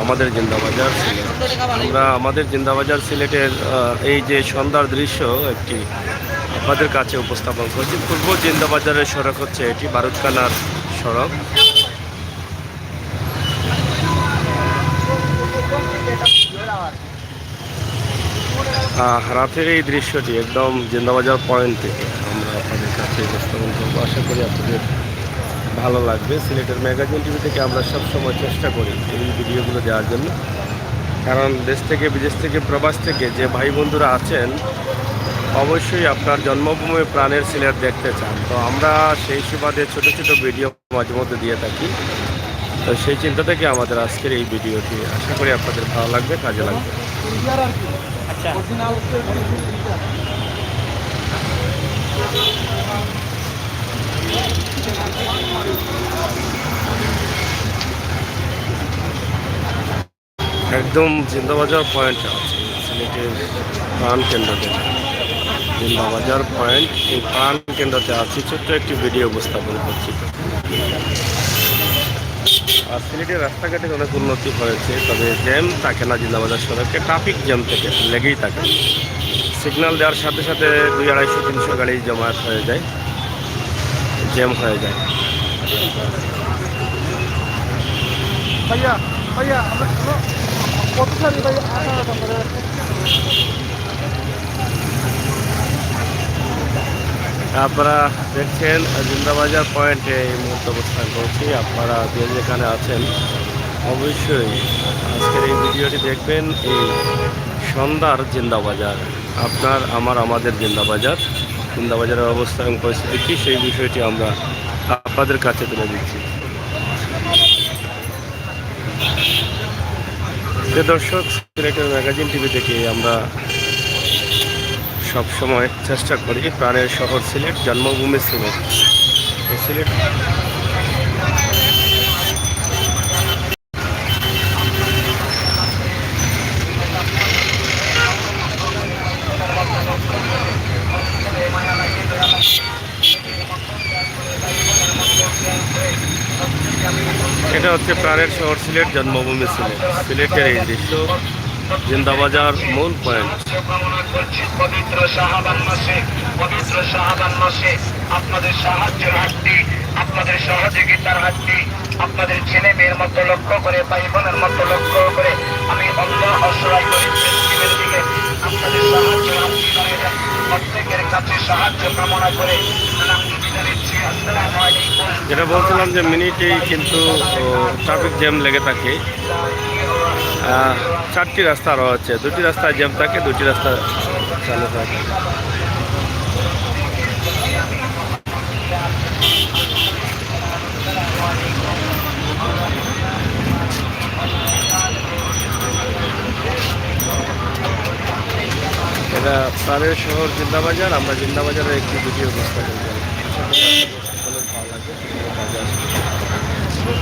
আমাদের জিন্দাবাজার সিলেট। আমরা আমাদের জিন্দাবাজার সিলেটের এই যে সন্ধ্যার দৃশ্য একটি আপনাদের কাছে উপস্থাপন করছি। পূর্ব জিন্দাবাজারের সড়ক হচ্ছে এটি বারুদখানার সড়ক। রাতের এই দৃশ্যটি একদম জিন্দাবাজার পয়েন্ট থেকে আমরা আপনাদের কাছে উপস্থাপন করবো। আশা করি আপনাদের ভালো লাগবে। সিলেটের ম্যাগাজিন টিভি থেকে আমরা সবসময় চেষ্টা করি এই ভিডিওগুলো দেওয়ার জন্য, কারণ দেশ থেকে বিদেশ থেকে প্রবাস থেকে যে ভাই বন্ধুরা আছেন অবশ্যই আপনার জন্মভূমি প্রাণের সিলেট দেখতে চান। তো আমরা সেই সুবাদে ছোটো ছোটো ভিডিও মাঝে মধ্যে দিয়ে থাকি। তো সেই চিন্তা থেকে আমাদের আজকের এই ভিডিওটি, আশা করি আপনাদের ভালো লাগবে, কাজে লাগবে। আচ্ছা, একদম জিন্দাবাজার পয়েন্ট আছে সিলেটের প্রাণ কেন্দ্রতে। জিন্দাবাজার পয়েন্ট এই প্রাণ কেন্দ্রতে আছি, ছোট্ট একটি ভিডিও উপস্থাপন করছি। আর সিলেটের রাস্তাঘাটের অনেক উন্নতি হয়েছে, তবে জ্যাম থাকে না জিন্দাবাজার সড়কে। ট্রাফিক জ্যাম থেকে লেগেই থাকে। সিগন্যাল দেওয়ার সাথে সাথে 200-250-300 গাড়ি জমায়েত হয়ে যায়, জ্যাম হয়ে যায়। ভাইয়া ভাইয়া আপনারা দেখছেন জিন্দাবাজার পয়েন্টে এই মুহূর্তে অবস্থান করছি। আপনারা যে যেখানে আছেন অবশ্যই আজকের এই ভিডিওটি দেখবেন। এই সন্ধ্যার জিন্দাবাজার, আপনার আমাদের জিন্দাবাজার, জিন্দাবাজারের অবস্থা এবং পরিস্থিতি কী সেই বিষয়টি আমরা আপনাদের কাছে তুলে দিচ্ছি। যে দর্শক, সিলেটের ম্যাগাজিন টিভি থেকে আমরা সব সময় চেষ্টা করি প্রাণের শহর সিলেট, জন্মভূমি সিলেট। এই সিলেট এটা হচ্ছে প্রাণের শহর সিলেট, জন্মভূমি সিলেট। সিলেটের এই দৃশ্য জিন্দাবাজার মূল পয়েন্ট। পবিত্র শাহবান মাসে আপনাদের সাহায্যের হাতটি, আপনাদের সহযোগিতার হাতটি, আপনাদের ছেলে মেয়ের মতো লক্ষ্য করে, ভাই বোনের মতো লক্ষ্য করে আমি অন্য অসহায় গরিবদের দিকে আপনাদের সাহায্যের হাতটি বাড়িয়ে দেন। প্রত্যেকের কাছে সাহায্য কামনা করে যেটা বলছিলাম যে মিনিটেই কিন্তু ট্রাফিক জ্যাম লেগে থাকে। 4টি রাস্তা রয়েছে, 2টি রাস্তায় জ্যাম থাকে, 2টি রাস্তা চালু থাকে। এটা প্রাণের শহর জিন্দাবাজার। আমরা জিন্দাবাজারের একটি ভিডিও উপস্থাপন করি।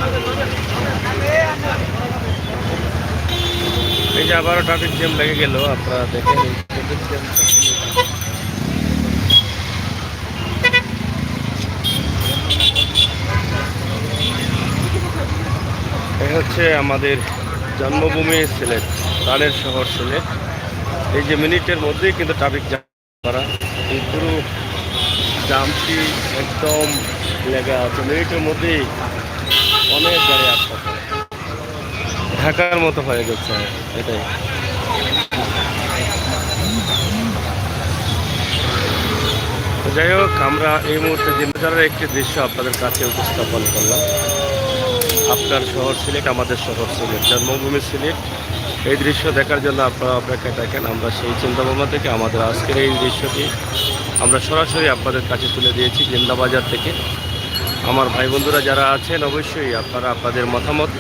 ভালো লাগে। এই যে আবারও ট্রাফিক জ্যাম লেগে গেল, আপনারা দেখেন এই ট্রাফিক জ্যাম। এই হচ্ছে আমাদের জন্মভূমি সিলেট, প্রাণের শহর সিলেট। এই যে মিনিটের মধ্যেই কিন্তু ট্রাফিক জ্যাম করা, এই পুরো জামটি একদম লেগে আছে। মিনিটের মধ্যেই অনেক গাড়ি আসতে ঢাকার মতো হয়ে গেছে এটাই। যাই হোক, আমরা এই মুহূর্তে জিন্দাবাজারের একটি দৃশ্য আপনাদের কাছে উপস্থাপন করলাম। আপনার শহর সিলেট, আমাদের শহর সিলেট, জন্মভূমি সিলেট। এই দৃশ্য দেখার জন্য আপনারা অপেক্ষায় থাকেন। আমরা সেই চিন্তাভাবনা থেকে আমাদের আজকের এই দৃশ্যটি আমরা সরাসরি আপনাদের কাছে তুলে দিয়েছি জিন্দাবাজার থেকে। আমার ভাই বন্ধুরা যারা আছেন অবশ্যই আপনারা আপনাদের মতামত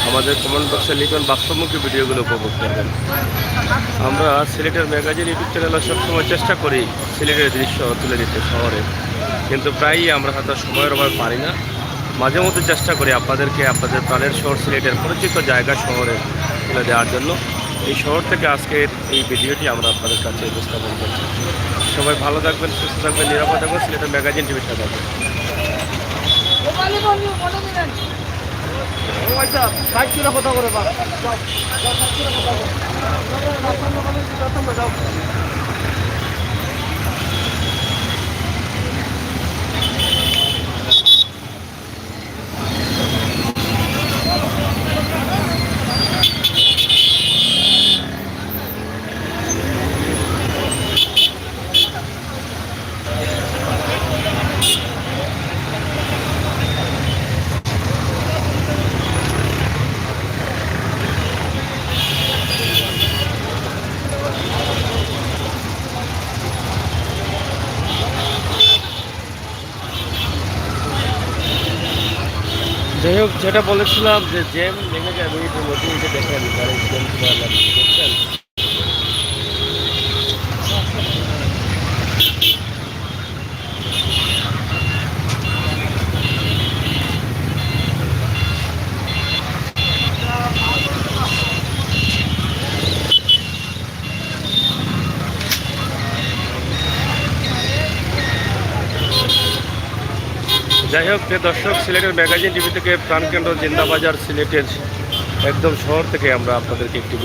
আমাদের কমেন্ট বক্সে লিখুন, বাস্তবমুখী ভিডিওগুলো উপভোগ করবেন। আমরা সিলেটের ম্যাগাজিন ইউটিউব চ্যানেলে সবসময় চেষ্টা করি সিলেটের দৃশ্য তুলে দিতে শহরে, কিন্তু প্রায়ই আমরা হয়তো সময়ের অভাবে পারি না। মাঝে মধ্যে চেষ্টা করি আপনাদেরকে আপনাদের প্রাণের শহর সিলেটের পরিচিত জায়গা শহরে তুলে দেওয়ার জন্য। এই শহর থেকে আজকের এই ভিডিওটি আমরা আপনাদের কাছে উপস্থাপন করছি। সবাই ভালো থাকবেন, সুস্থ থাকবেন, নিরাপদ থাকবেন। সিলেটের ম্যাগাজিন টিভির সাথে থাকবেন। যাই হোক, যেটা বলেছিলাম যে জ্যাম লেগে যাবে এটার মধ্যে, এই যে দেখেন গাড়ির জ্যাম করা লাগছে, বুঝছেন? যাই হোক, প্রিয় দর্শক, সিলেটের ম্যাগাজিন টিভি থেকে প্রাণকেন্দ্র জিন্দাবাজার সিলেটের একদম শহর থেকে আমরা আপনাদেরকে একটি